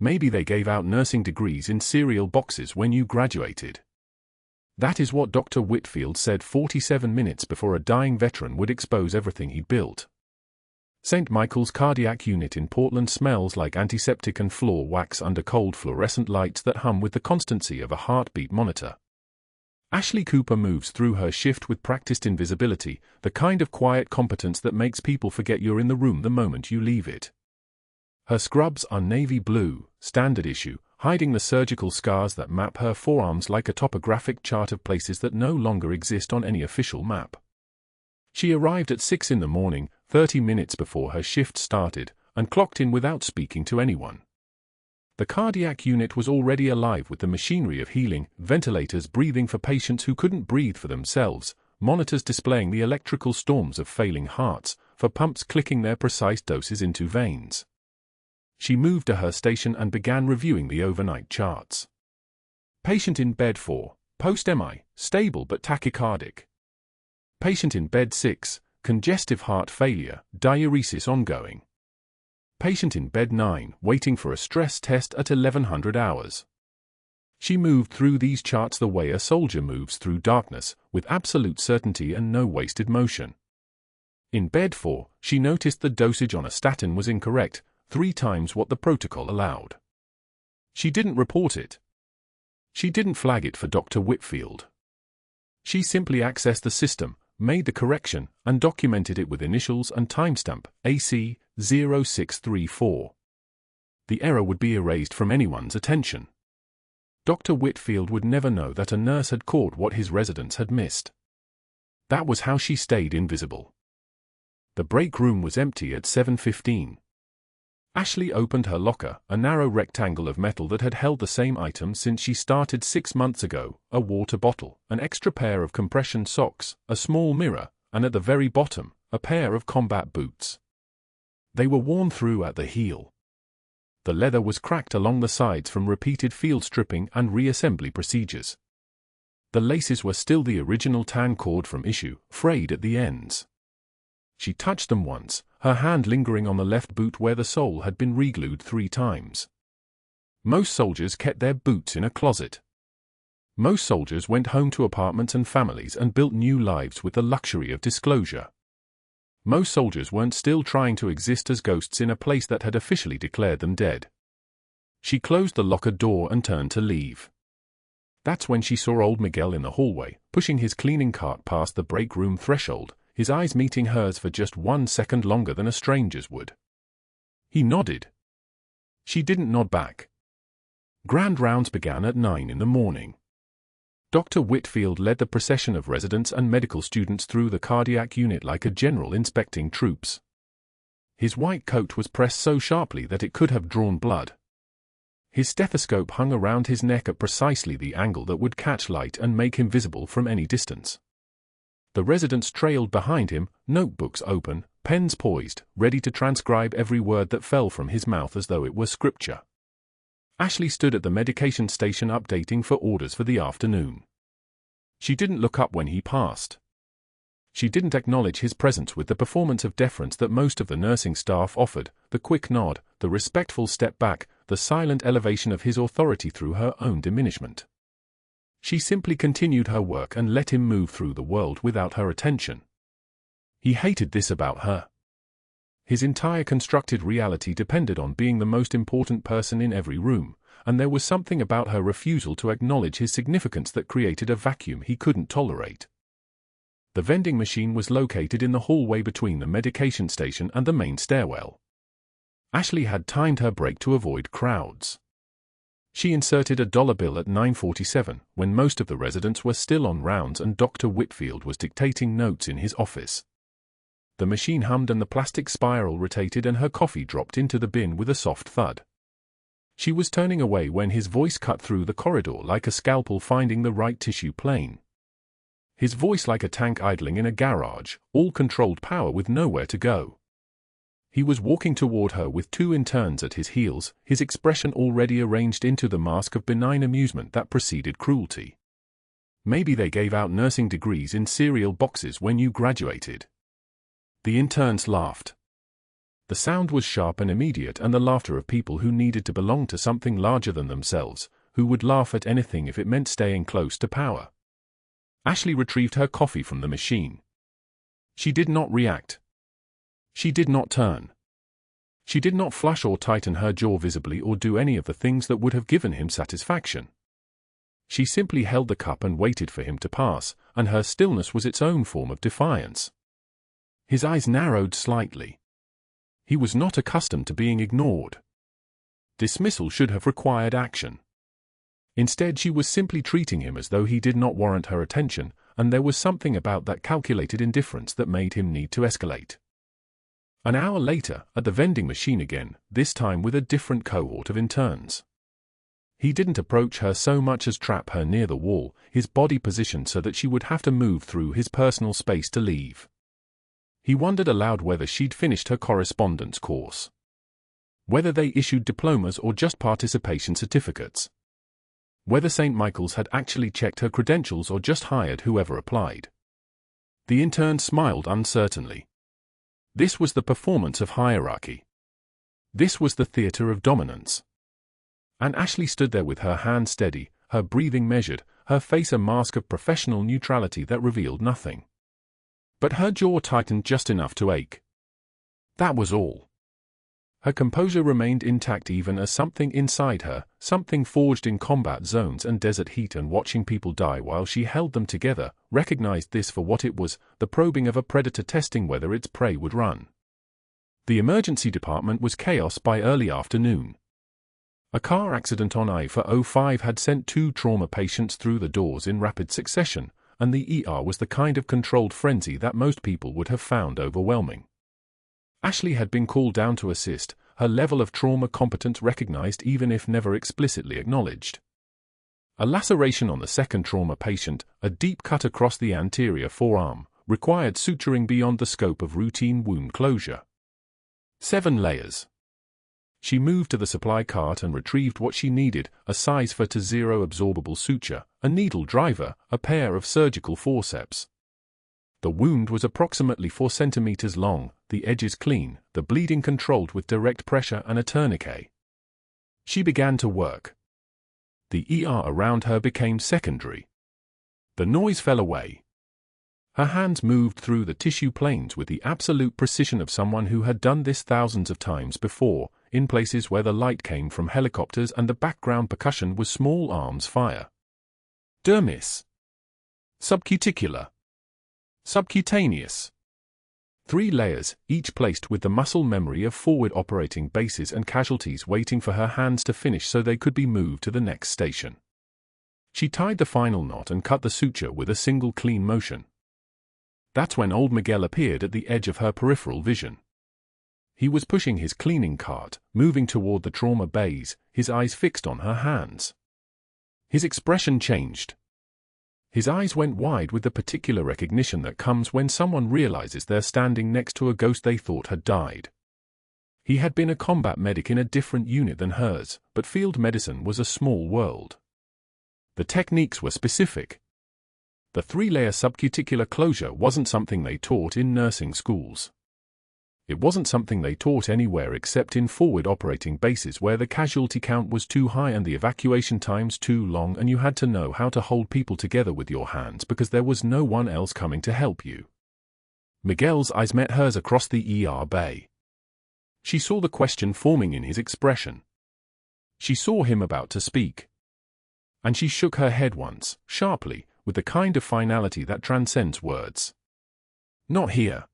Maybe they gave out nursing degrees in cereal boxes when you graduated. That is what Dr. Whitfield said 47 minutes before a dying veteran would expose everything he'd built. St. Michael's cardiac unit in Portland smells like antiseptic and floor wax under cold fluorescent lights that hum with the constancy of a heartbeat monitor. Ashley Cooper moves through her shift with practiced invisibility, the kind of quiet competence that makes people forget you're in the room the moment you leave it. Her scrubs are navy blue, standard issue, hiding the surgical scars that map her forearms like a topographic chart of places that no longer exist on any official map. She arrived at 6 in the morning, 30 minutes before her shift started, and clocked in without speaking to anyone. The cardiac unit was already alive with the machinery of healing, ventilators breathing for patients who couldn't breathe for themselves, monitors displaying the electrical storms of failing hearts, for pumps clicking their precise doses into veins. She moved to her station and began reviewing the overnight charts. Patient in bed 4, post-MI, stable but tachycardic. Patient in bed 6, congestive heart failure, diuresis ongoing. Patient in bed 9, waiting for a stress test at 1100 hours. She moved through these charts the way a soldier moves through darkness, with absolute certainty and no wasted motion. In bed 4, she noticed the dosage on a statin was incorrect, 3 times what the protocol allowed. She didn't report it. She didn't flag it for Dr. Whitfield. She simply accessed the system, made the correction, and documented it with initials and timestamp, AC 0634. The error would be erased from anyone's attention. Dr. Whitfield would never know that a nurse had caught what his residents had missed. That was how she stayed invisible. The break room was empty at 7:15. Ashley opened her locker, a narrow rectangle of metal that had held the same items since she started 6 months ago, a water bottle, an extra pair of compression socks, a small mirror, and at the very bottom, a pair of combat boots. They were worn through at the heel. The leather was cracked along the sides from repeated field stripping and reassembly procedures. The laces were still the original tan cord from issue, frayed at the ends. She touched them once, her hand lingering on the left boot where the sole had been reglued 3 times. Most soldiers kept their boots in a closet. Most soldiers went home to apartments and families and built new lives with the luxury of disclosure. Most soldiers weren't still trying to exist as ghosts in a place that had officially declared them dead. She closed the locker door and turned to leave. That's when she saw old Miguel in the hallway, pushing his cleaning cart past the break room threshold, his eyes meeting hers for just 1 second longer than a stranger's would. He nodded. She didn't nod back. Grand rounds began at 9 in the morning. Dr. Whitfield led the procession of residents and medical students through the cardiac unit like a general inspecting troops. His white coat was pressed so sharply that it could have drawn blood. His stethoscope hung around his neck at precisely the angle that would catch light and make him visible from any distance. The residents trailed behind him, notebooks open, pens poised, ready to transcribe every word that fell from his mouth as though it were scripture. Ashley stood at the medication station updating for orders for the afternoon. She didn't look up when he passed. She didn't acknowledge his presence with the performance of deference that most of the nursing staff offered, the quick nod, the respectful step back, the silent elevation of his authority through her own diminishment. She simply continued her work and let him move through the world without her attention. He hated this about her. His entire constructed reality depended on being the most important person in every room, and there was something about her refusal to acknowledge his significance that created a vacuum he couldn't tolerate. The vending machine was located in the hallway between the medication station and the main stairwell. Ashley had timed her break to avoid crowds. She inserted a $1 bill at 9:47, when most of the residents were still on rounds and Dr. Whitfield was dictating notes in his office. The machine hummed and the plastic spiral rotated and her coffee dropped into the bin with a soft thud. She was turning away when his voice cut through the corridor like a scalpel finding the right tissue plane. His voice like a tank idling in a garage, all controlled power with nowhere to go. He was walking toward her with 2 interns at his heels, his expression already arranged into the mask of benign amusement that preceded cruelty. Maybe they gave out nursing degrees in cereal boxes when you graduated. The interns laughed. The sound was sharp and immediate, and the laughter of people who needed to belong to something larger than themselves, who would laugh at anything if it meant staying close to power. Ashley retrieved her coffee from the machine. She did not react. She did not turn. She did not flush or tighten her jaw visibly or do any of the things that would have given him satisfaction. She simply held the cup and waited for him to pass, and her stillness was its own form of defiance. His eyes narrowed slightly. He was not accustomed to being ignored. Dismissal should have required action. Instead, she was simply treating him as though he did not warrant her attention, and there was something about that calculated indifference that made him need to escalate. An hour later, at the vending machine again, this time with a different cohort of interns. He didn't approach her so much as trap her near the wall, his body positioned so that she would have to move through his personal space to leave. He wondered aloud whether she'd finished her correspondence course. Whether they issued diplomas or just participation certificates. Whether St. Michael's had actually checked her credentials or just hired whoever applied. The intern smiled uncertainly. This was the performance of hierarchy. This was the theater of dominance. And Ashley stood there with her hand steady, her breathing measured, her face a mask of professional neutrality that revealed nothing. But her jaw tightened just enough to ache. That was all. Her composure remained intact even as something inside her, something forged in combat zones and desert heat and watching people die while she held them together, recognized this for what it was, the probing of a predator testing whether its prey would run. The emergency department was chaos by early afternoon. A car accident on I-405 had sent 2 trauma patients through the doors in rapid succession, and the ER was the kind of controlled frenzy that most people would have found overwhelming. Ashley had been called down to assist, her level of trauma competence recognized even if never explicitly acknowledged. A laceration on the second trauma patient, a deep cut across the anterior forearm, required suturing beyond the scope of routine wound closure. 7 layers. She moved to the supply cart and retrieved what she needed, a size 4-0 absorbable suture, a needle driver, a pair of surgical forceps. The wound was approximately 4 centimeters long, the edges clean, the bleeding controlled with direct pressure and a tourniquet. She began to work. The ER around her became secondary. The noise fell away. Her hands moved through the tissue planes with the absolute precision of someone who had done this thousands of times before, in places where the light came from helicopters and the background percussion was small arms fire. Dermis. Subcuticular. Subcutaneous. 3 layers, each placed with the muscle memory of forward operating bases and casualties waiting for her hands to finish so they could be moved to the next station. She tied the final knot and cut the suture with a single clean motion. That's when old Miguel appeared at the edge of her peripheral vision. He was pushing his cleaning cart, moving toward the trauma bays, his eyes fixed on her hands. His expression changed. His eyes went wide with the particular recognition that comes when someone realizes they're standing next to a ghost they thought had died. He had been a combat medic in a different unit than hers, but field medicine was a small world. The techniques were specific. The 3-layer subcuticular closure wasn't something they taught in nursing schools. It wasn't something they taught anywhere except in forward operating bases where the casualty count was too high and the evacuation times too long, and you had to know how to hold people together with your hands because there was no one else coming to help you. Miguel's eyes met hers across the ER bay. She saw the question forming in his expression. She saw him about to speak. And she shook her head once, sharply, with the kind of finality that transcends words. Not here.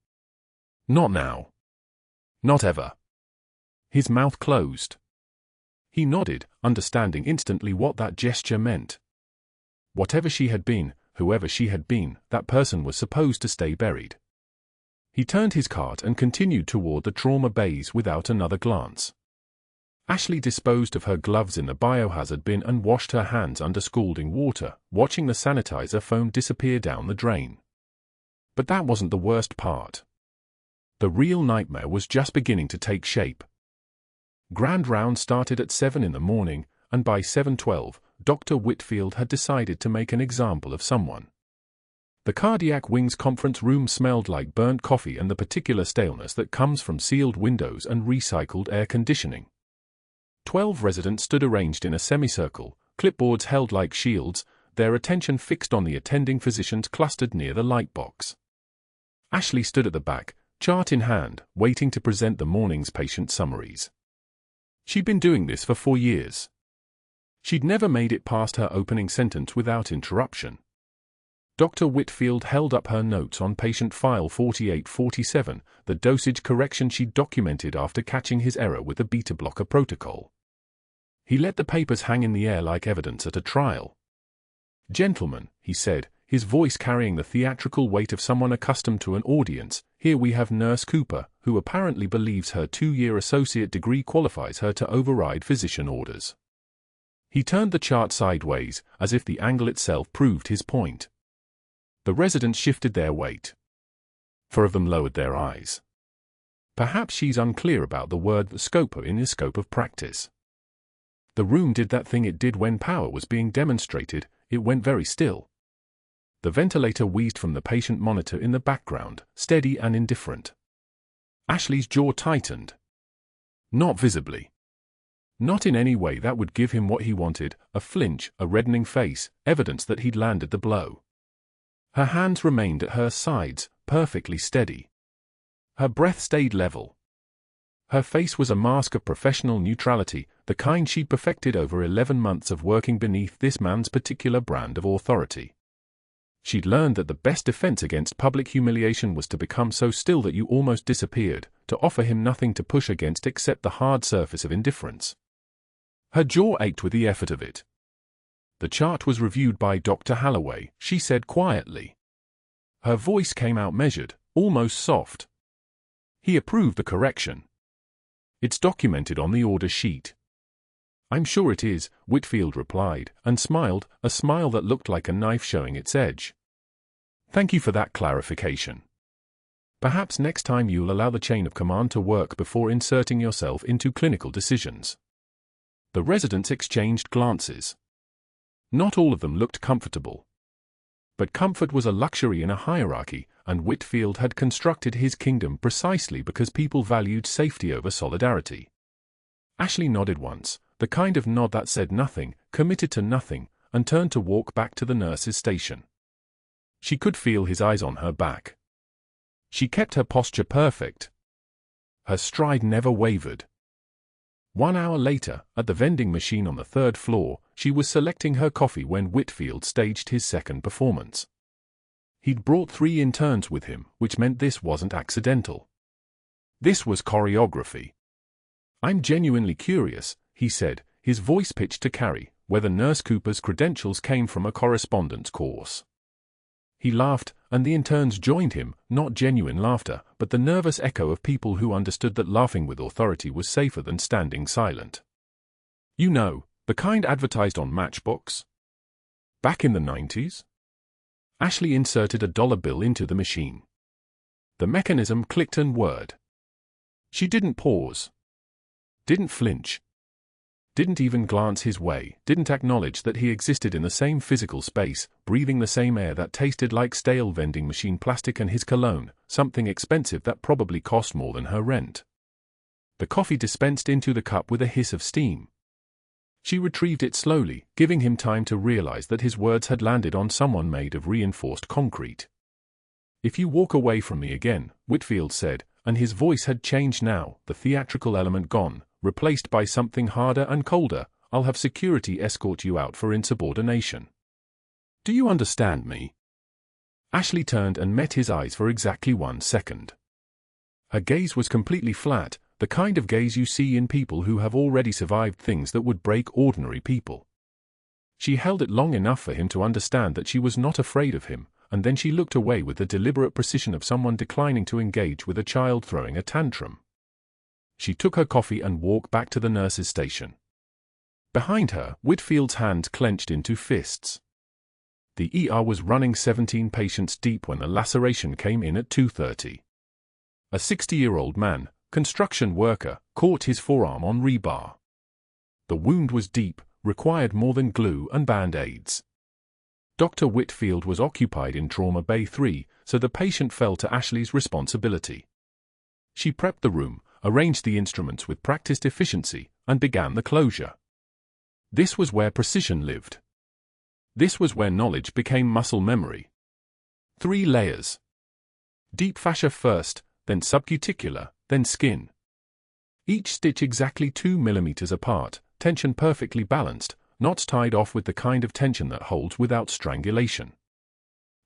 Not now. Not ever. His mouth closed. He nodded, understanding instantly what that gesture meant. Whatever she had been, whoever she had been, that person was supposed to stay buried. He turned his cart and continued toward the trauma bays without another glance. Ashley disposed of her gloves in the biohazard bin and washed her hands under scalding water, watching the sanitizer foam disappear down the drain. But that wasn't the worst part. The real nightmare was just beginning to take shape. Grand round started at 7 in the morning, and by 7:12, Dr. Whitfield had decided to make an example of someone. The cardiac wings conference room smelled like burnt coffee and the particular staleness that comes from sealed windows and recycled air conditioning. 12 residents stood arranged in a semicircle, clipboards held like shields, their attention fixed on the attending physicians clustered near the light box. Ashley stood at the back, chart in hand, waiting to present the morning's patient summaries. She'd been doing this for 4 years. She'd never made it past her opening sentence without interruption. Dr. Whitfield held up her notes on patient file 4847, the dosage correction she'd documented after catching his error with the beta-blocker protocol. He let the papers hang in the air like evidence at a trial. "Gentlemen," he said, his voice carrying the theatrical weight of someone accustomed to an audience, "here we have Nurse Cooper, who apparently believes her 2-year associate degree qualifies her to override physician orders." He turned the chart sideways, as if the angle itself proved his point. The residents shifted their weight. 4 of them lowered their eyes. Perhaps she's unclear about the word the scope in his scope of practice. The room did that thing it did when power was being demonstrated, it went very still. The ventilator wheezed from the patient monitor in the background, steady and indifferent. Ashley's jaw tightened. Not visibly. Not in any way that would give him what he wanted, a flinch, a reddening face, evidence that he'd landed the blow. Her hands remained at her sides, perfectly steady. Her breath stayed level. Her face was a mask of professional neutrality, the kind she'd perfected over 11 months of working beneath this man's particular brand of authority. She'd learned that the best defense against public humiliation was to become so still that you almost disappeared, to offer him nothing to push against except the hard surface of indifference. Her jaw ached with the effort of it. "The chart was reviewed by Dr. Holloway," she said quietly. Her voice came out measured, almost soft. "He approved the correction. It's documented on the order sheet." "I'm sure it is," Whitfield replied, and smiled, a smile that looked like a knife showing its edge. "Thank you for that clarification. Perhaps next time you'll allow the chain of command to work before inserting yourself into clinical decisions." The residents exchanged glances. Not all of them looked comfortable. But comfort was a luxury in a hierarchy, and Whitfield had constructed his kingdom precisely because people valued safety over solidarity. Ashley nodded once, the kind of nod that said nothing, committed to nothing, and turned to walk back to the nurse's station. She could feel his eyes on her back. She kept her posture perfect. Her stride never wavered. 1 hour later, at the vending machine on the 3rd floor, she was selecting her coffee when Whitfield staged his second performance. He'd brought 3 interns with him, which meant this wasn't accidental. This was choreography. "I'm genuinely curious," he said, his voice pitched to Carrie, whether Nurse Cooper's credentials came from a correspondence course. He laughed, and the interns joined him, not genuine laughter, but the nervous echo of people who understood that laughing with authority was safer than standing silent. "You know, the kind advertised on matchbooks? Back in the 90s? Ashley inserted a dollar bill into the machine. The mechanism clicked and whirred. She didn't pause. Didn't flinch. Didn't even glance his way, didn't acknowledge that he existed in the same physical space, breathing the same air that tasted like stale vending machine plastic and his cologne, something expensive that probably cost more than her rent. The coffee dispensed into the cup with a hiss of steam. She retrieved it slowly, giving him time to realize that his words had landed on someone made of reinforced concrete. "If you walk away from me again," Whitfield said, and his voice had changed now, the theatrical element gone, replaced by something harder and colder, "I'll have security escort you out for insubordination. Do you understand me?" Ashley turned and met his eyes for exactly 1 second. Her gaze was completely flat, the kind of gaze you see in people who have already survived things that would break ordinary people. She held it long enough for him to understand that she was not afraid of him, and then she looked away with the deliberate precision of someone declining to engage with a child throwing a tantrum. She took her coffee and walked back to the nurse's station. Behind her, Whitfield's hands clenched into fists. The ER was running 17 patients deep when the laceration came in at 2:30. A 60-year-old man, construction worker, caught his forearm on rebar. The wound was deep, required more than glue and band-aids. Dr. Whitfield was occupied in Trauma Bay 3, so the patient fell to Ashley's responsibility. She prepped the room, arranged the instruments with practiced efficiency, and began the closure. This was where precision lived. This was where knowledge became muscle memory. 3 layers. Deep fascia first, then subcuticular, then skin. Each stitch exactly 2 millimeters apart, tension perfectly balanced, knots tied off with the kind of tension that holds without strangulation.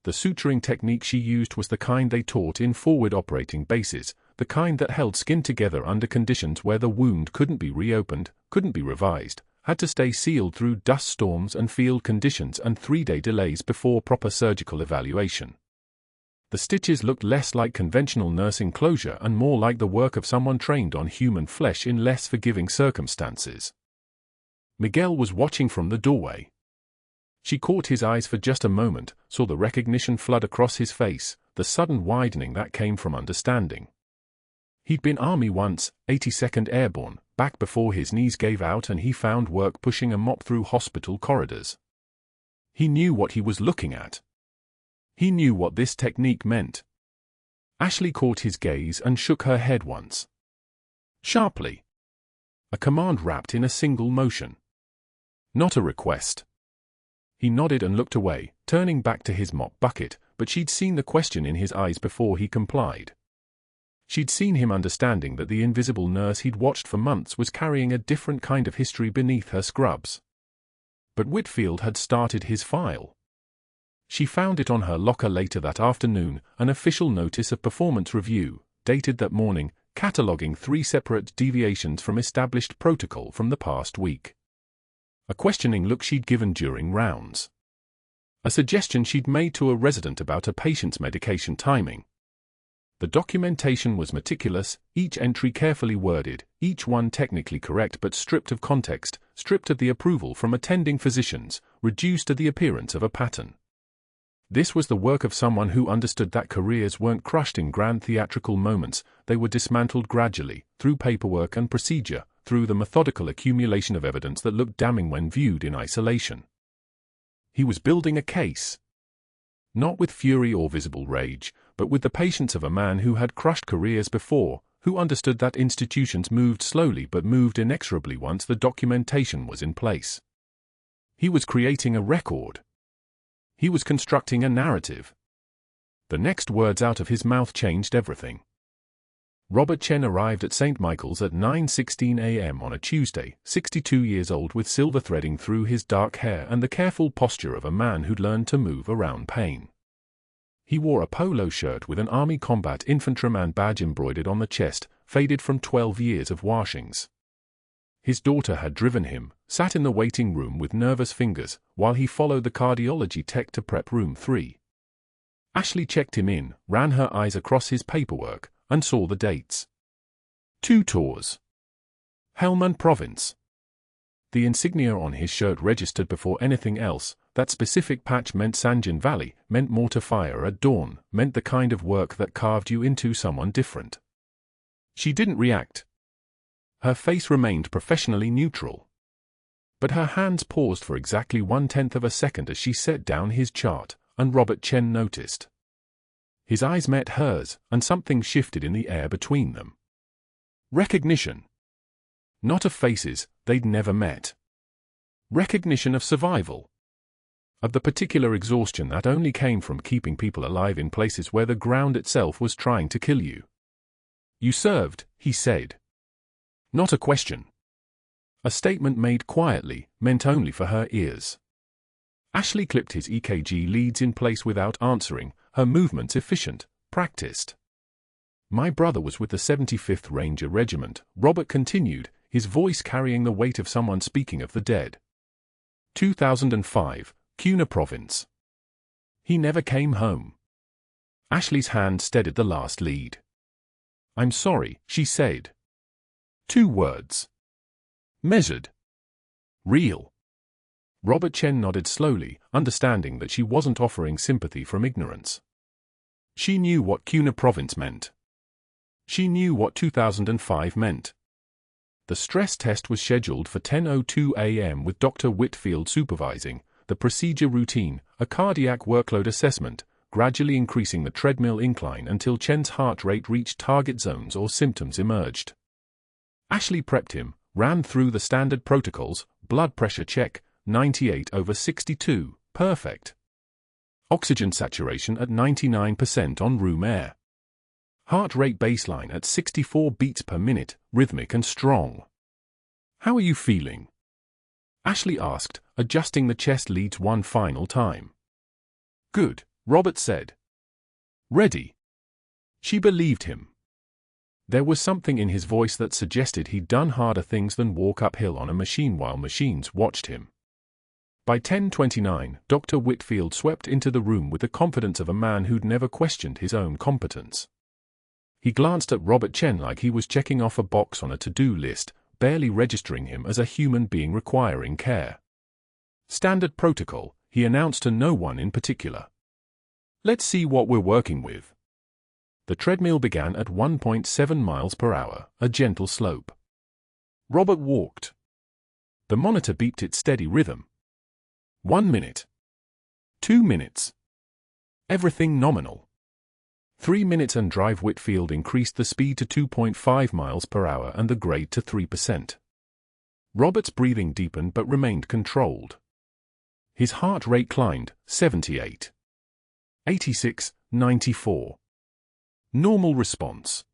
The suturing technique she used was the kind they taught in forward operating bases, the kind that held skin together under conditions where the wound couldn't be reopened, couldn't be revised, had to stay sealed through dust storms and field conditions and 3-day delays before proper surgical evaluation. The stitches looked less like conventional nursing closure and more like the work of someone trained on human flesh in less forgiving circumstances. Miguel was watching from the doorway. She caught his eyes for just a moment, saw the recognition flood across his face, the sudden widening that came from understanding. He'd been Army once, 82nd Airborne, back before his knees gave out and he found work pushing a mop through hospital corridors. He knew what he was looking at. He knew what this technique meant. Ashley caught his gaze and shook her head once. Sharply. A command wrapped in a single motion. Not a request. He nodded and looked away, turning back to his mop bucket, but she'd seen the question in his eyes before he complied. She'd seen him understanding that the invisible nurse he'd watched for months was carrying a different kind of history beneath her scrubs. But Whitfield had started his file. She found it on her locker later that afternoon, an official notice of performance review, dated that morning, cataloguing 3 separate deviations from established protocol from the past week. A questioning look she'd given during rounds. A suggestion she'd made to a resident about a patient's medication timing. The documentation was meticulous, each entry carefully worded, each one technically correct but stripped of context, stripped of the approval from attending physicians, reduced to the appearance of a pattern. This was the work of someone who understood that careers weren't crushed in grand theatrical moments, they were dismantled gradually, through paperwork and procedure, through the methodical accumulation of evidence that looked damning when viewed in isolation. He was building a case. Not with fury or visible rage, but with the patience of a man who had crushed careers before, who understood that institutions moved slowly but moved inexorably once the documentation was in place. He was creating a record. He was constructing a narrative. The next words out of his mouth changed everything. Robert Chen arrived at St. Michael's at 9:16 a.m. on a Tuesday, 62 years old with silver threading through his dark hair and the careful posture of a man who'd learned to move around pain. He wore a polo shirt with an Army Combat Infantryman badge embroidered on the chest, faded from 12 years of washings. His daughter had driven him, sat in the waiting room with nervous fingers, while he followed the cardiology tech to prep room 3. Ashley checked him in, ran her eyes across his paperwork, and saw the dates. 2 tours. Helmand Province. The insignia on his shirt registered before anything else. That specific patch meant Sanjin Valley, meant mortar fire at dawn, meant the kind of work that carved you into someone different. She didn't react. Her face remained professionally neutral. But her hands paused for exactly 1/10 of a second as she set down his chart, and Robert Chen noticed. His eyes met hers, and something shifted in the air between them. Recognition. Not of faces they'd never met. Recognition of survival. Of the particular exhaustion that only came from keeping people alive in places where the ground itself was trying to kill you. You served, he said. Not a question. A statement made quietly, meant only for her ears. Ashley clipped his EKG leads in place without answering, her movements efficient, practiced. My brother was with the 75th Ranger Regiment, Robert continued, his voice carrying the weight of someone speaking of the dead. 2005, Kuna Province. He never came home. Ashley's hand steadied the last lead. I'm sorry, she said. 2 words. Measured. Real. Robert Chen nodded slowly, understanding that she wasn't offering sympathy from ignorance. She knew what Kuna Province meant. She knew what 2005 meant. The stress test was scheduled for 10:02 a.m. with Dr. Whitfield supervising, the procedure routine, a cardiac workload assessment, gradually increasing the treadmill incline until Chen's heart rate reached target zones or symptoms emerged. Ashley prepped him, ran through the standard protocols, blood pressure check, 98/62, perfect. Oxygen saturation at 99% on room air. Heart rate baseline at 64 beats per minute, rhythmic and strong. How are you feeling? Ashley asked, adjusting the chest leads one final time. Good, Robert said. Ready. She believed him. There was something in his voice that suggested he'd done harder things than walk uphill on a machine while machines watched him. By 10:29, Dr. Whitfield swept into the room with the confidence of a man who'd never questioned his own competence. He glanced at Robert Chen like he was checking off a box on a to-do list, barely registering him as a human being requiring care. Standard protocol, he announced to no one in particular. Let's see what we're working with. The treadmill began at 1.7 miles per hour, a gentle slope. Robert walked. The monitor beeped its steady rhythm. 1 minute. 2 minutes. Everything nominal. 3 minutes and drive. Whitfield increased the speed to 2.5 miles per hour and the grade to 3%. Robert's breathing deepened but remained controlled. His heart rate climbed, 78. 86, 94. Normal response.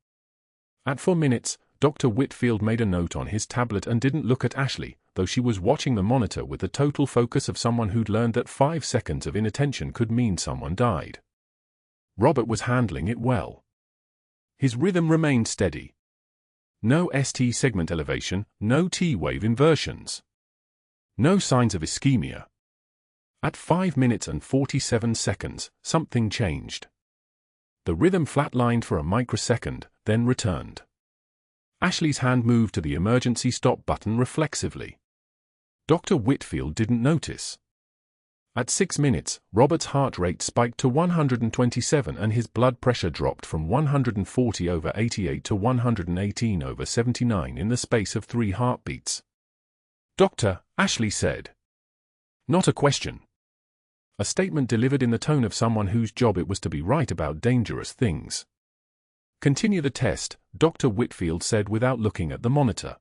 At 4 minutes, Dr. Whitfield made a note on his tablet and didn't look at Ashley, though she was watching the monitor with the total focus of someone who'd learned that 5 seconds of inattention could mean someone died. Robert was handling it well. His rhythm remained steady. No ST segment elevation, no T-wave inversions. No signs of ischemia. At 5 minutes and 47 seconds, something changed. The rhythm flatlined for a microsecond, then returned. Ashley's hand moved to the emergency stop button reflexively. Dr. Whitfield didn't notice. At 6 minutes, Robert's heart rate spiked to 127 and his blood pressure dropped from 140/88 to 118/79 in the space of 3 heartbeats. Doctor, Ashley said. Not a question. A statement delivered in the tone of someone whose job it was to be right about dangerous things. Continue the test, Dr. Whitfield said without looking at the monitor.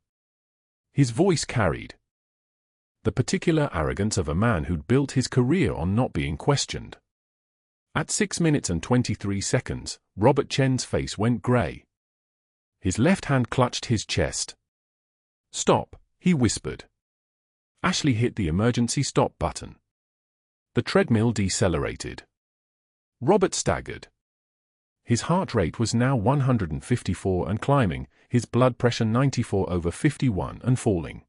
His voice carried the particular arrogance of a man who'd built his career on not being questioned. At 6 minutes and 23 seconds, Robert Chen's face went grey. His left hand clutched his chest. Stop, he whispered. Ashley hit the emergency stop button. The treadmill decelerated. Robert staggered. His heart rate was now 154 and climbing, his blood pressure 94/51 and falling.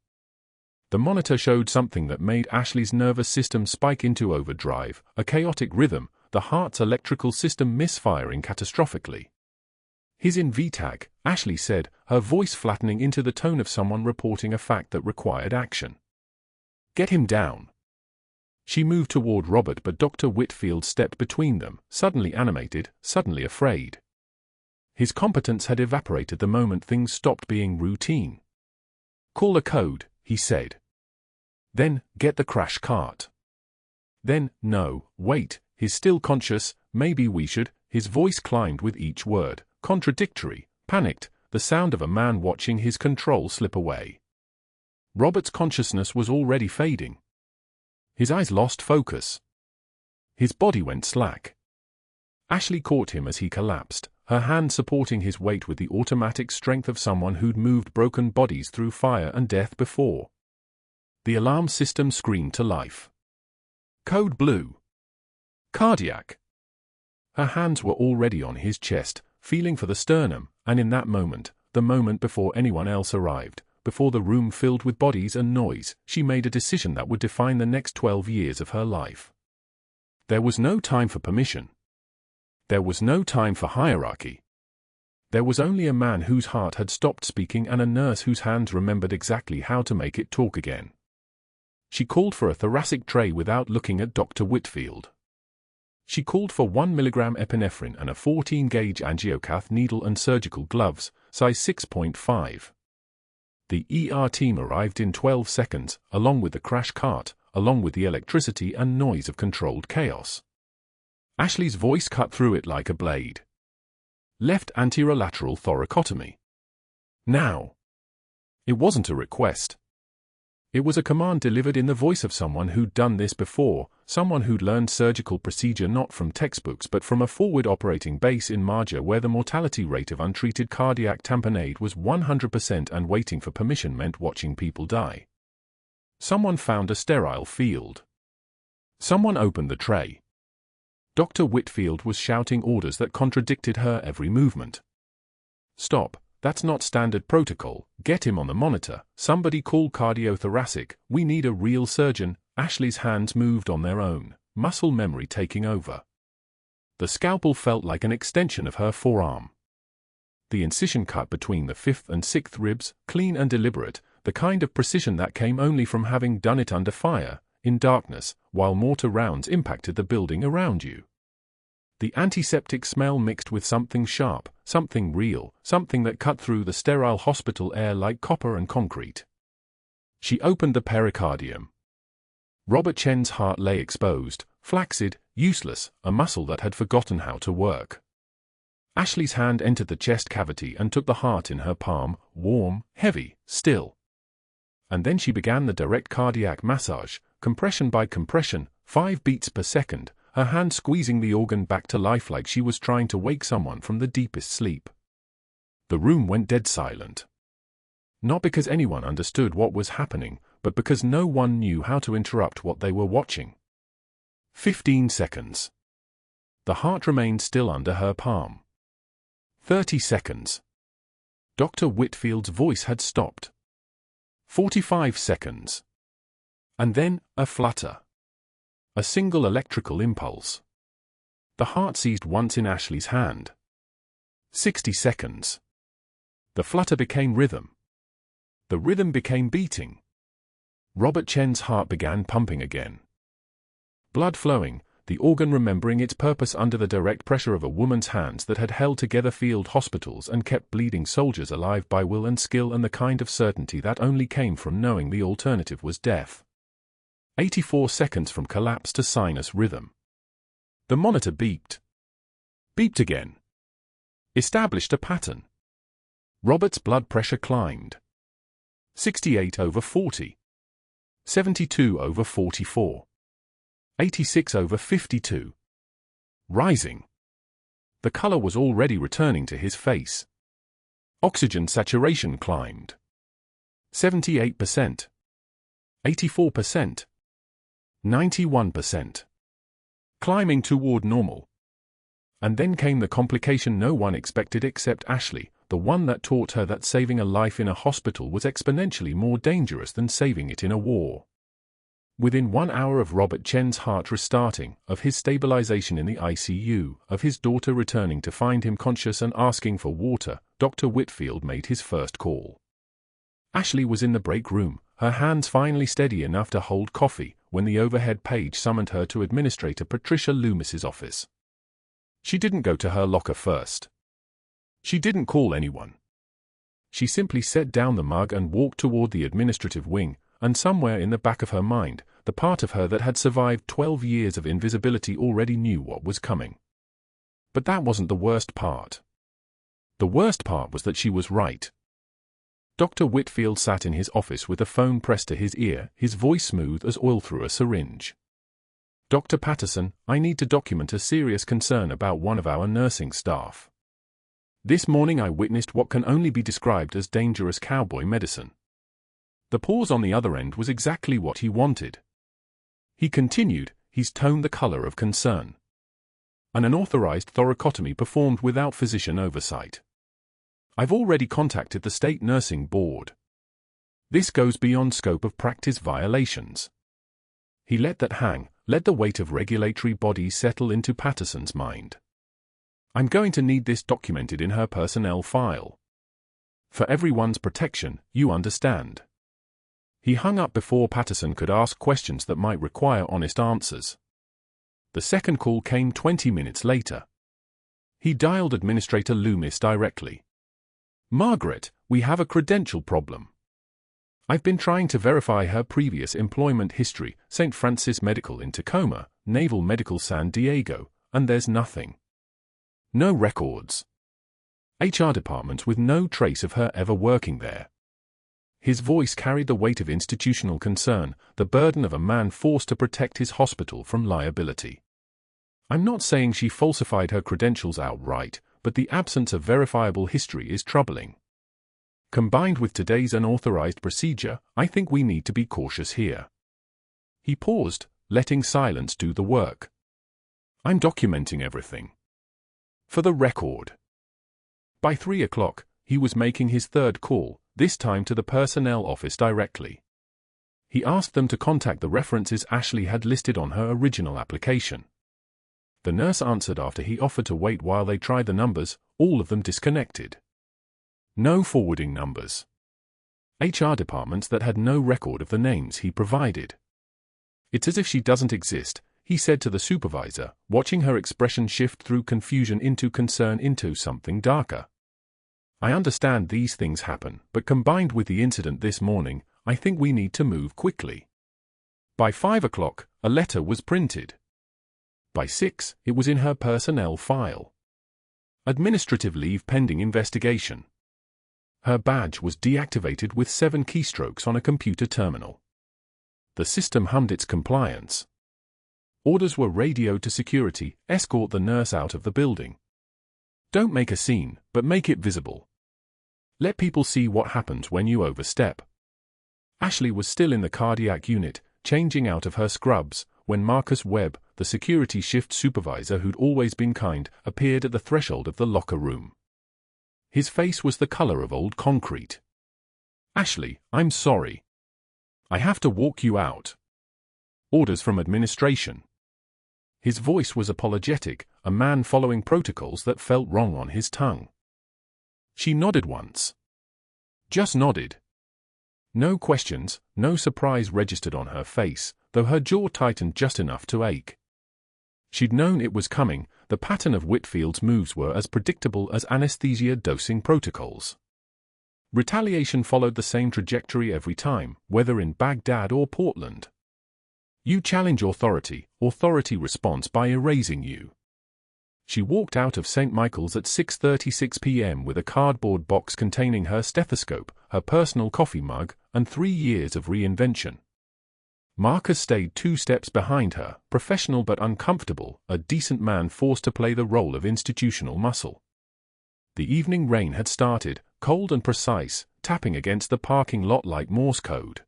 The monitor showed something that made Ashley's nervous system spike into overdrive, a chaotic rhythm, the heart's electrical system misfiring catastrophically. He's in VTAC, Ashley said, her voice flattening into the tone of someone reporting a fact that required action. Get him down. She moved toward Robert, but Dr. Whitfield stepped between them, suddenly animated, suddenly afraid. His competence had evaporated the moment things stopped being routine. Call a code, he said. Then, get the crash cart. Then, no, wait, he's still conscious, maybe we should. His voice climbed with each word, contradictory, panicked, the sound of a man watching his control slip away. Robert's consciousness was already fading. His eyes lost focus. His body went slack. Ashley caught him as he collapsed, her hand supporting his weight with the automatic strength of someone who'd moved broken bodies through fire and death before. The alarm system screamed to life. Code blue. Cardiac. Her hands were already on his chest, feeling for the sternum, and in that moment, the moment before anyone else arrived, before the room filled with bodies and noise, she made a decision that would define the next 12 years of her life. There was no time for permission. There was no time for hierarchy. There was only a man whose heart had stopped speaking and a nurse whose hands remembered exactly how to make it talk again. She called for a thoracic tray without looking at Dr. Whitfield. She called for 1 milligram epinephrine and a 14-gauge angiocath needle and surgical gloves, size 6.5. The ER team arrived in 12 seconds, along with the crash cart, along with the electricity and noise of controlled chaos. Ashley's voice cut through it like a blade. Left anterolateral thoracotomy. Now. It wasn't a request. It was a command delivered in the voice of someone who'd done this before, someone who'd learned surgical procedure not from textbooks but from a forward operating base in Marja where the mortality rate of untreated cardiac tamponade was 100% and waiting for permission meant watching people die. Someone found a sterile field. Someone opened the tray. Dr. Whitfield was shouting orders that contradicted her every movement. Stop. That's not standard protocol. Get him on the monitor. Somebody call cardiothoracic. We need a real surgeon. Ashley's hands moved on their own, muscle memory taking over. The scalpel felt like an extension of her forearm. The incision cut between the 5th and 6th ribs, clean and deliberate, the kind of precision that came only from having done it under fire, in darkness, while mortar rounds impacted the building around you. The antiseptic smell mixed with something sharp, something real, something that cut through the sterile hospital air like copper and concrete. She opened the pericardium. Robert Chen's heart lay exposed, flaccid, useless, a muscle that had forgotten how to work. Ashley's hand entered the chest cavity and took the heart in her palm, warm, heavy, still. And then she began the direct cardiac massage, compression by compression, 5 beats per second, her hand squeezing the organ back to life like she was trying to wake someone from the deepest sleep. The room went dead silent. Not because anyone understood what was happening, but because no one knew how to interrupt what they were watching. 15 seconds. The heart remained still under her palm. 30 seconds. Dr. Whitfield's voice had stopped. 45 seconds. And then, a flutter. A single electrical impulse. The heart seized once in Ashley's hand. 60 seconds. The flutter became rhythm. The rhythm became beating. Robert Chen's heart began pumping again. Blood flowing, the organ remembering its purpose under the direct pressure of a woman's hands that had held together field hospitals and kept bleeding soldiers alive by will and skill and the kind of certainty that only came from knowing the alternative was death. 84 seconds from collapse to sinus rhythm. The monitor beeped. Beeped again. Established a pattern. Robert's blood pressure climbed. 68/40. 72/44. 86/52. Rising. The color was already returning to his face. Oxygen saturation climbed. 78%. 84%. 91%. Climbing toward normal. And then came the complication no one expected except Ashley, the one that taught her that saving a life in a hospital was exponentially more dangerous than saving it in a war. Within 1 hour of Robert Chen's heart restarting, of his stabilization in the ICU, of his daughter returning to find him conscious and asking for water, Dr. Whitfield made his first call. Ashley was in the break room, her hands finally steady enough to hold coffee, when the overhead page summoned her to Administrator Patricia Loomis's office. She didn't go to her locker first. She didn't call anyone. She simply set down the mug and walked toward the administrative wing, and somewhere in the back of her mind, the part of her that had survived 12 years of invisibility already knew what was coming. But that wasn't the worst part. The worst part was that she was right. Dr. Whitfield sat in his office with a phone pressed to his ear, his voice smooth as oil through a syringe. Dr. Patterson, I need to document a serious concern about one of our nursing staff. This morning I witnessed what can only be described as dangerous cowboy medicine. The pause on the other end was exactly what he wanted. He continued, his tone the color of concern. An unauthorized thoracotomy performed without physician oversight. I've already contacted the state nursing board. This goes beyond scope of practice violations. He let that hang, let the weight of regulatory bodies settle into Patterson's mind. I'm going to need this documented in her personnel file. For everyone's protection, you understand. He hung up before Patterson could ask questions that might require honest answers. The second call came 20 minutes later. He dialed Administrator Loomis directly. Margaret, we have a credential problem. I've been trying to verify her previous employment history, St. Francis Medical in Tacoma, Naval Medical San Diego, and there's nothing. No records. HR department with no trace of her ever working there. His voice carried the weight of institutional concern, the burden of a man forced to protect his hospital from liability. I'm not saying she falsified her credentials outright, but the absence of verifiable history is troubling. Combined with today's unauthorized procedure, I think we need to be cautious here. He paused, letting silence do the work. I'm documenting everything. For the record. By 3 o'clock, he was making his third call, this time to the personnel office directly. He asked them to contact the references Ashley had listed on her original application. The nurse answered after he offered to wait while they tried the numbers, all of them disconnected. No forwarding numbers. HR departments that had no record of the names he provided. It's as if she doesn't exist, he said to the supervisor, watching her expression shift through confusion into concern into something darker. I understand these things happen, but combined with the incident this morning, I think we need to move quickly. By 5 o'clock, a letter was printed. By 6, it was in her personnel file. Administrative leave pending investigation. Her badge was deactivated with 7 keystrokes on a computer terminal. The system hummed its compliance. Orders were radioed to security, escort the nurse out of the building. Don't make a scene, but make it visible. Let people see what happens when you overstep. Ashley was still in the cardiac unit, changing out of her scrubs, when Marcus Webb, the security shift supervisor who'd always been kind, appeared at the threshold of the locker room. His face was the color of old concrete. Ashley, I'm sorry. I have to walk you out. Orders from administration. His voice was apologetic, a man following protocols that felt wrong on his tongue. She nodded once. Just nodded. No questions, no surprise registered on her face, though her jaw tightened just enough to ache. She'd known it was coming, the pattern of Whitfield's moves were as predictable as anesthesia dosing protocols. Retaliation followed the same trajectory every time, whether in Baghdad or Portland. You challenge authority, authority responds by erasing you. She walked out of St. Michael's at 6:36 p.m. with a cardboard box containing her stethoscope, her personal coffee mug, and 3 years of reinvention. Marcus stayed 2 steps behind her, professional but uncomfortable, a decent man forced to play the role of institutional muscle. The evening rain had started, cold and precise, tapping against the parking lot like Morse code.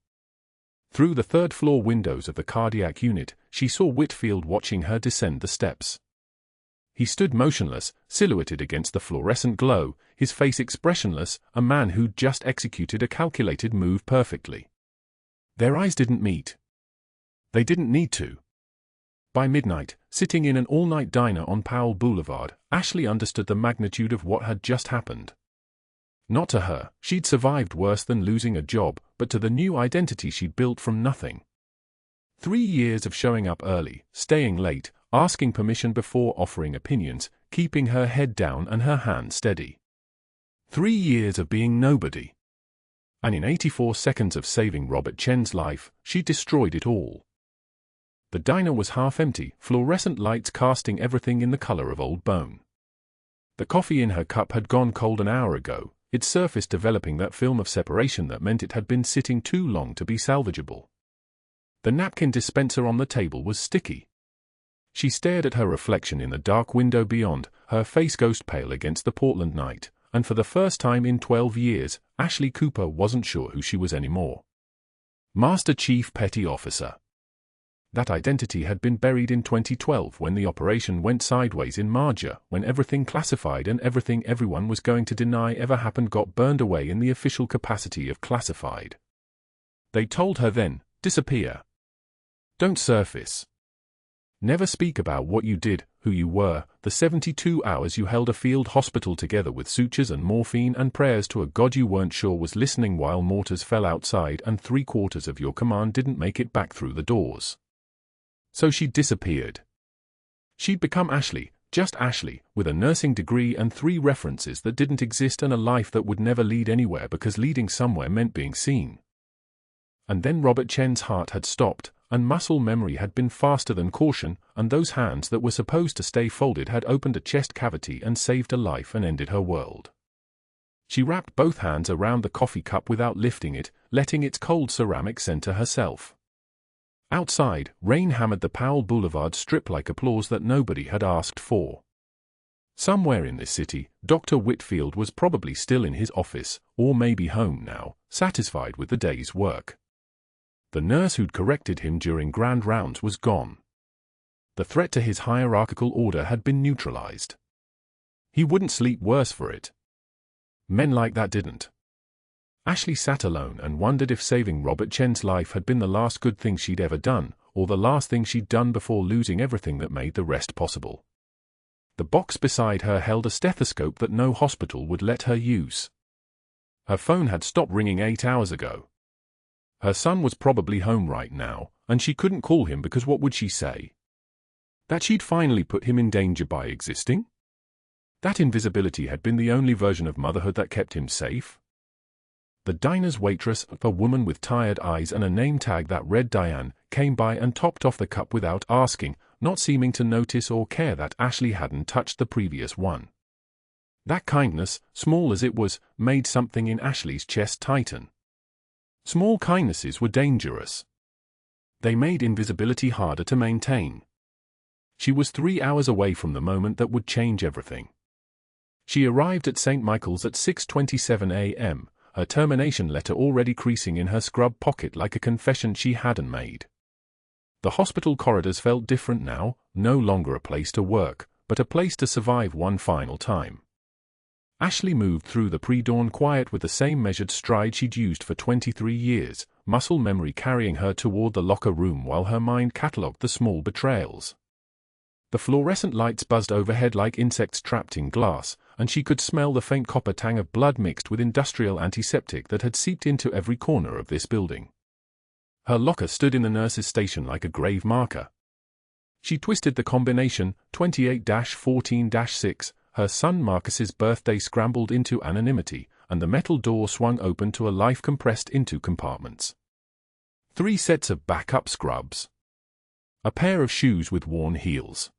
Through the third-floor windows of the cardiac unit, she saw Whitfield watching her descend the steps. He stood motionless, silhouetted against the fluorescent glow, his face expressionless, a man who'd just executed a calculated move perfectly. Their eyes didn't meet. They didn't need to. By midnight, sitting in an all-night diner on Powell Boulevard, Ashley understood the magnitude of what had just happened. Not to her, she'd survived worse than losing a job, but to the new identity she'd built from nothing. 3 years of showing up early, staying late, asking permission before offering opinions, keeping her head down and her hands steady. 3 years of being nobody. And in 84 seconds of saving Robert Chen's life, she destroyed it all. The diner was half empty, fluorescent lights casting everything in the color of old bone. The coffee in her cup had gone cold an hour ago, its surface developing that film of separation that meant it had been sitting too long to be salvageable. The napkin dispenser on the table was sticky. She stared at her reflection in the dark window beyond, her face ghost pale against the Portland night, and for the first time in 12 years, Ashley Cooper wasn't sure who she was anymore. Master Chief Petty Officer. That identity had been buried in 2012 when the operation went sideways in Marja, when everything classified and everything everyone was going to deny ever happened got burned away in the official capacity of classified. They told her then, disappear. Don't surface. Never speak about what you did, who you were, the 72 hours you held a field hospital together with sutures and morphine and prayers to a God you weren't sure was listening while mortars fell outside and 3/4 of your command didn't make it back through the doors. So she disappeared. She'd become Ashley, just Ashley, with a nursing degree and 3 references that didn't exist and a life that would never lead anywhere because leading somewhere meant being seen. And then Robert Chen's heart had stopped, and muscle memory had been faster than caution, and those hands that were supposed to stay folded had opened a chest cavity and saved a life and ended her world. She wrapped both hands around the coffee cup without lifting it, letting its cold ceramic center herself. Outside, rain hammered the Powell Boulevard strip like applause that nobody had asked for. Somewhere in this city, Dr. Whitfield was probably still in his office, or maybe home now, satisfied with the day's work. The nurse who'd corrected him during grand rounds was gone. The threat to his hierarchical order had been neutralized. He wouldn't sleep worse for it. Men like that didn't. Ashley sat alone and wondered if saving Robert Chen's life had been the last good thing she'd ever done, or the last thing she'd done before losing everything that made the rest possible. The box beside her held a stethoscope that no hospital would let her use. Her phone had stopped ringing 8 hours ago. Her son was probably home right now, and she couldn't call him because what would she say? That she'd finally put him in danger by existing? That invisibility had been the only version of motherhood that kept him safe? The diner's waitress, a woman with tired eyes and a name tag that read Diane, came by and topped off the cup without asking, not seeming to notice or care that Ashley hadn't touched the previous one. That kindness, small as it was, made something in Ashley's chest tighten. Small kindnesses were dangerous. They made invisibility harder to maintain. She was 3 hours away from the moment that would change everything. She arrived at St. Michael's at 6:27 a.m., her termination letter already creasing in her scrub pocket like a confession she hadn't made. The hospital corridors felt different now, no longer a place to work, but a place to survive one final time. Ashley moved through the pre-dawn quiet with the same measured stride she'd used for 23 years, muscle memory carrying her toward the locker room while her mind catalogued the small betrayals. The fluorescent lights buzzed overhead like insects trapped in glass, and she could smell the faint copper tang of blood mixed with industrial antiseptic that had seeped into every corner of this building. Her locker stood in the nurse's station like a grave marker. She twisted the combination, 28-14-6, her son Marcus's birthday scrambled into anonymity, and the metal door swung open to a life compressed into compartments. 3 sets of backup scrubs. A pair of shoes with worn heels.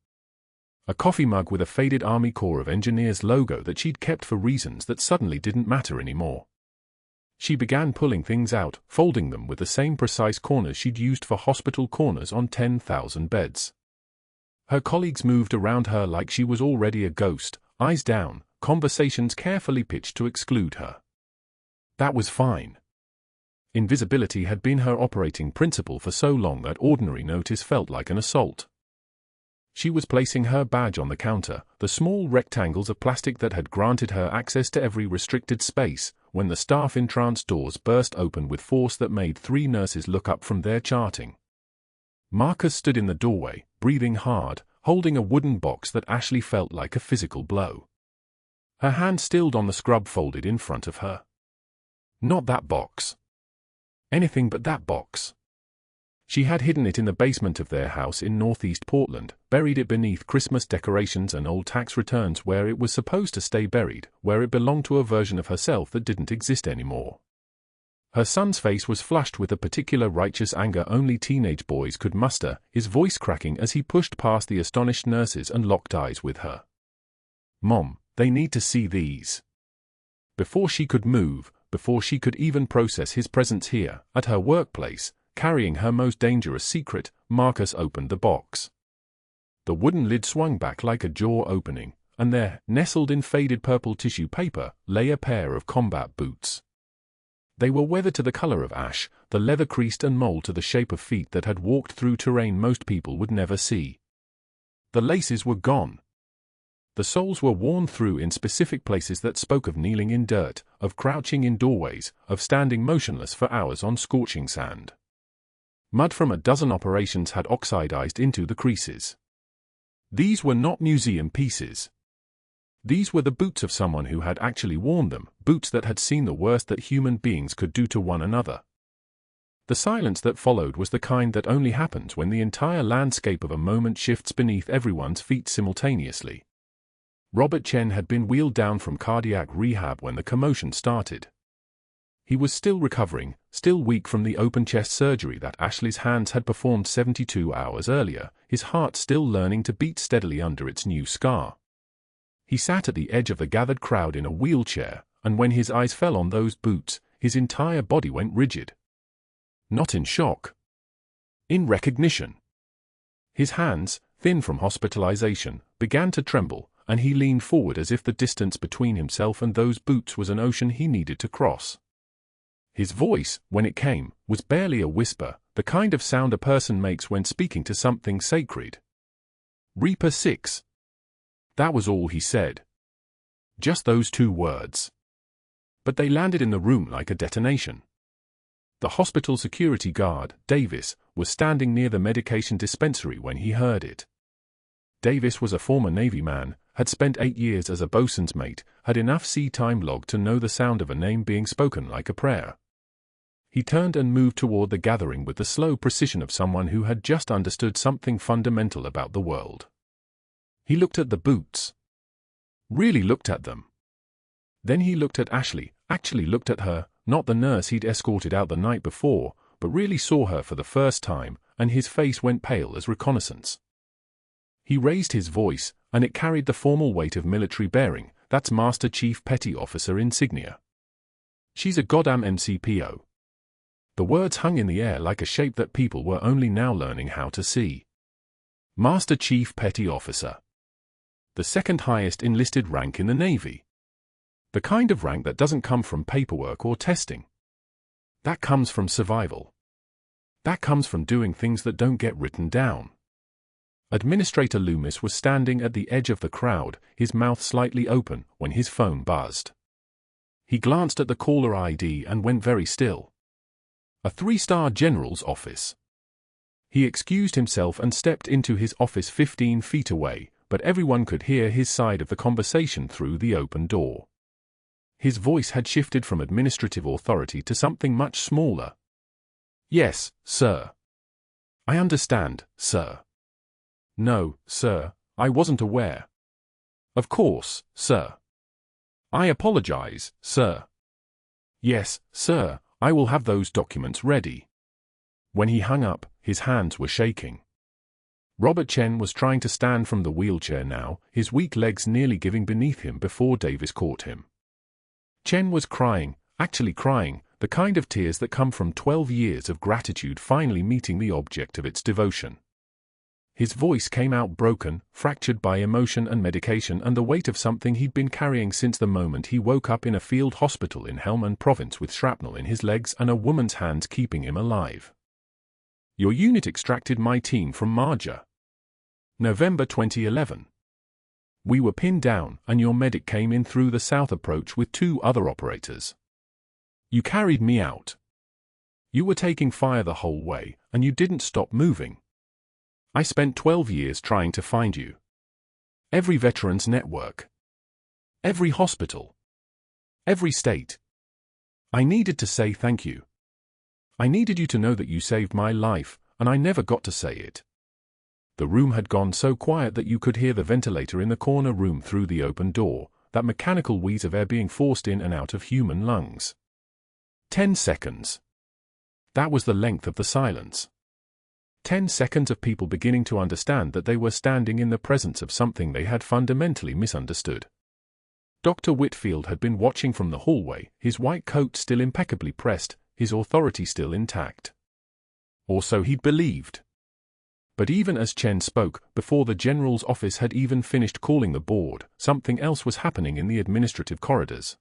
A coffee mug with a faded Army Corps of Engineers logo that she'd kept for reasons that suddenly didn't matter anymore. She began pulling things out, folding them with the same precise corners she'd used for hospital corners on 10,000 beds. Her colleagues moved around her like she was already a ghost, eyes down, conversations carefully pitched to exclude her. That was fine. Invisibility had been her operating principle for so long that ordinary notice felt like an assault. She was placing her badge on the counter, the small rectangles of plastic that had granted her access to every restricted space, when the staff entrance doors burst open with force that made 3 nurses look up from their charting. Marcus stood in the doorway, breathing hard, holding a wooden box that Ashley felt like a physical blow. Her hand stilled on the scrub folded in front of her. Not that box. Anything but that box. She had hidden it in the basement of their house in northeast Portland, buried it beneath Christmas decorations and old tax returns where it was supposed to stay buried, where it belonged to a version of herself that didn't exist anymore. Her son's face was flushed with a particular righteous anger only teenage boys could muster, his voice cracking as he pushed past the astonished nurses and locked eyes with her. "Mom, they need to see these." Before she could move, before she could even process his presence here, at her workplace, carrying her most dangerous secret, Marcus opened the box. The wooden lid swung back like a jaw opening, and there, nestled in faded purple tissue paper, lay a pair of combat boots. They were weathered to the color of ash, the leather creased and mold to the shape of feet that had walked through terrain most people would never see. The laces were gone. The soles were worn through in specific places that spoke of kneeling in dirt, of crouching in doorways, of standing motionless for hours on scorching sand. Mud from a dozen operations had oxidized into the creases. These were not museum pieces. These were the boots of someone who had actually worn them, boots that had seen the worst that human beings could do to one another. The silence that followed was the kind that only happens when the entire landscape of a moment shifts beneath everyone's feet simultaneously. Robert Chen had been wheeled down from cardiac rehab when the commotion started. He was still recovering, still weak from the open-chest surgery that Ashley's hands had performed 72 hours earlier, his heart still learning to beat steadily under its new scar. He sat at the edge of the gathered crowd in a wheelchair, and when his eyes fell on those boots, his entire body went rigid. Not in shock. In recognition. His hands, thin from hospitalization, began to tremble, and he leaned forward as if the distance between himself and those boots was an ocean he needed to cross. His voice, when it came, was barely a whisper, the kind of sound a person makes when speaking to something sacred. Reaper 6. That was all he said. Just those 2 words. But they landed in the room like a detonation. The hospital security guard, Davis, was standing near the medication dispensary when he heard it. Davis was a former Navy man, had spent 8 years as a bosun's mate, had enough sea time logged to know the sound of a name being spoken like a prayer. He turned and moved toward the gathering with the slow precision of someone who had just understood something fundamental about the world. He looked at the boots. Really looked at them. Then he looked at Ashley, actually looked at her, not the nurse he'd escorted out the night before, but really saw her for the first time, and his face went pale as reconnaissance. He raised his voice, and it carried the formal weight of military bearing. That's Master Chief Petty Officer insignia. She's a goddamn MCPO. The words hung in the air like a shape that people were only now learning how to see. Master Chief Petty Officer. The second highest enlisted rank in the Navy. The kind of rank that doesn't come from paperwork or testing. That comes from survival. That comes from doing things that don't get written down. Administrator Loomis was standing at the edge of the crowd, his mouth slightly open, when his phone buzzed. He glanced at the caller ID and went very still. A 3-star general's office. He excused himself and stepped into his office 15 feet away, but everyone could hear his side of the conversation through the open door. His voice had shifted from administrative authority to something much smaller. Yes, sir. I understand, sir. No, sir, I wasn't aware. Of course, sir. I apologize, sir. Yes, sir, I will have those documents ready. When he hung up, his hands were shaking. Robert Chen was trying to stand from the wheelchair now, his weak legs nearly giving beneath him before Davis caught him. Chen was crying, actually crying, the kind of tears that come from 12 years of gratitude finally meeting the object of its devotion. His voice came out broken, fractured by emotion and medication and the weight of something he'd been carrying since the moment he woke up in a field hospital in Helmand Province with shrapnel in his legs and a woman's hands keeping him alive. Your unit extracted my team from Marja. November 2011. We were pinned down, and your medic came in through the south approach with 2 other operators. You carried me out. You were taking fire the whole way, and you didn't stop moving. I spent 12 years trying to find you. Every veterans network. Every hospital. Every state. I needed to say thank you. I needed you to know that you saved my life, and I never got to say it. The room had gone so quiet that you could hear the ventilator in the corner room through the open door, that mechanical wheeze of air being forced in and out of human lungs. 10 seconds. That was the length of the silence. 10 seconds of people beginning to understand that they were standing in the presence of something they had fundamentally misunderstood. Dr. Whitfield had been watching from the hallway, his white coat still impeccably pressed, his authority still intact. Or so he'd believed. But even as Chen spoke, before the general's office had even finished calling the board, something else was happening in the administrative corridors.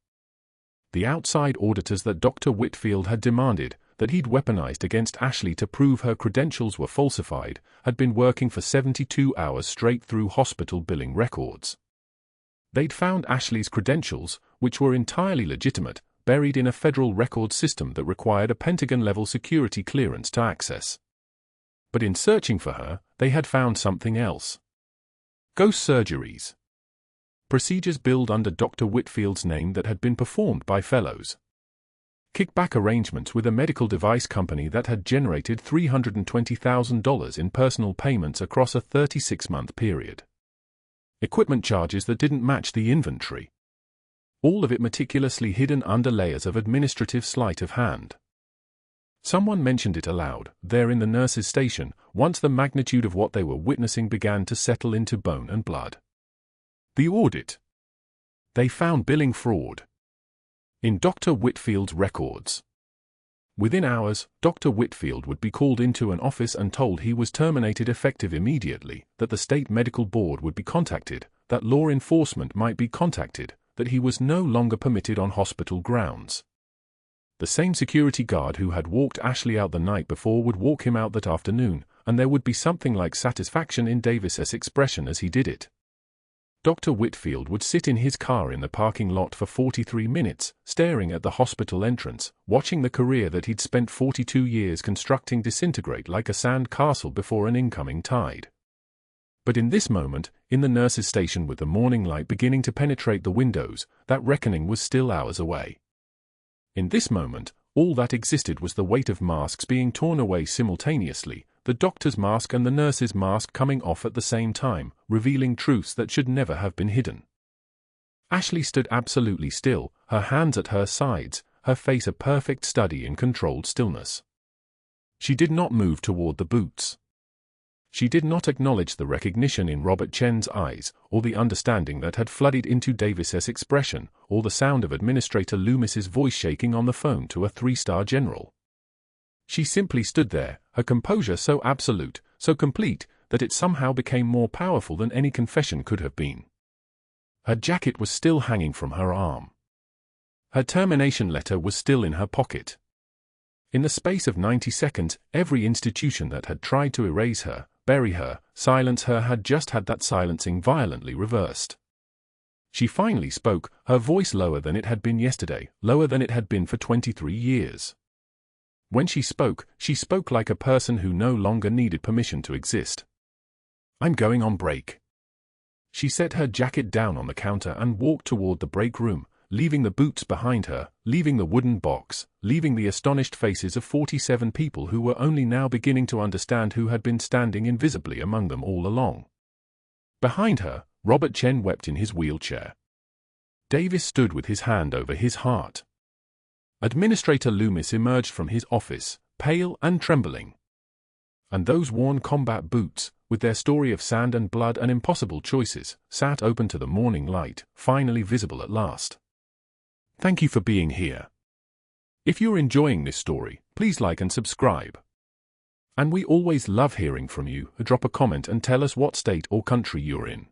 The outside auditors that Dr. Whitfield had demanded, that he'd weaponized against Ashley to prove her credentials were falsified, had been working for 72 hours straight through hospital billing records. They'd found Ashley's credentials, which were entirely legitimate, buried in a federal record system that required a Pentagon-level security clearance to access. But in searching for her, they had found something else. Ghost surgeries. Procedures billed under Dr. Whitfield's name that had been performed by fellows. Kickback arrangements with a medical device company that had generated $320,000 in personal payments across a 36-month period. Equipment charges that didn't match the inventory. all of it meticulously hidden under layers of administrative sleight of hand. Someone mentioned it aloud, there in the nurses' station, once the magnitude of what they were witnessing began to settle into bone and blood. The audit. They found billing fraud in Dr. Whitfield's records. Within hours, Dr. Whitfield would be called into an office and told he was terminated effective immediately, that the state medical board would be contacted, that law enforcement might be contacted, that he was no longer permitted on hospital grounds. The same security guard who had walked Ashley out the night before would walk him out that afternoon, and there would be something like satisfaction in Davis's expression as he did it. Dr. Whitfield would sit in his car in the parking lot for 43 minutes, staring at the hospital entrance, watching the career that he'd spent 42 years constructing disintegrate like a sand castle before an incoming tide. But in this moment, in the nurses' station with the morning light beginning to penetrate the windows, that reckoning was still hours away. In this moment, all that existed was the weight of masks being torn away simultaneously, the doctor's mask and the nurse's mask coming off at the same time, revealing truths that should never have been hidden. Ashley stood absolutely still, her hands at her sides, her face a perfect study in controlled stillness. She did not move toward the boots. She did not acknowledge the recognition in Robert Chen's eyes, or the understanding that had flooded into Davis's expression, or the sound of Administrator Loomis's voice shaking on the phone to a 3-star general. She simply stood there, her composure so absolute, so complete, that it somehow became more powerful than any confession could have been. Her jacket was still hanging from her arm. Her termination letter was still in her pocket. In the space of 90 seconds, every institution that had tried to erase her, bury her, silence her had just had that silencing violently reversed. She finally spoke, her voice lower than it had been yesterday, lower than it had been for 23 years. When she spoke like a person who no longer needed permission to exist. "I'm going on break." She set her jacket down on the counter and walked toward the break room, leaving the boots behind her, leaving the wooden box, leaving the astonished faces of 47 people who were only now beginning to understand who had been standing invisibly among them all along. Behind her, Robert Chen wept in his wheelchair. Davis stood with his hand over his heart. Administrator Loomis emerged from his office, pale and trembling. And those worn combat boots, with their story of sand and blood and impossible choices, sat open to the morning light, finally visible at last. Thank you for being here. If you're enjoying this story, please like and subscribe. And we always love hearing from you. Drop a comment and tell us what state or country you're in.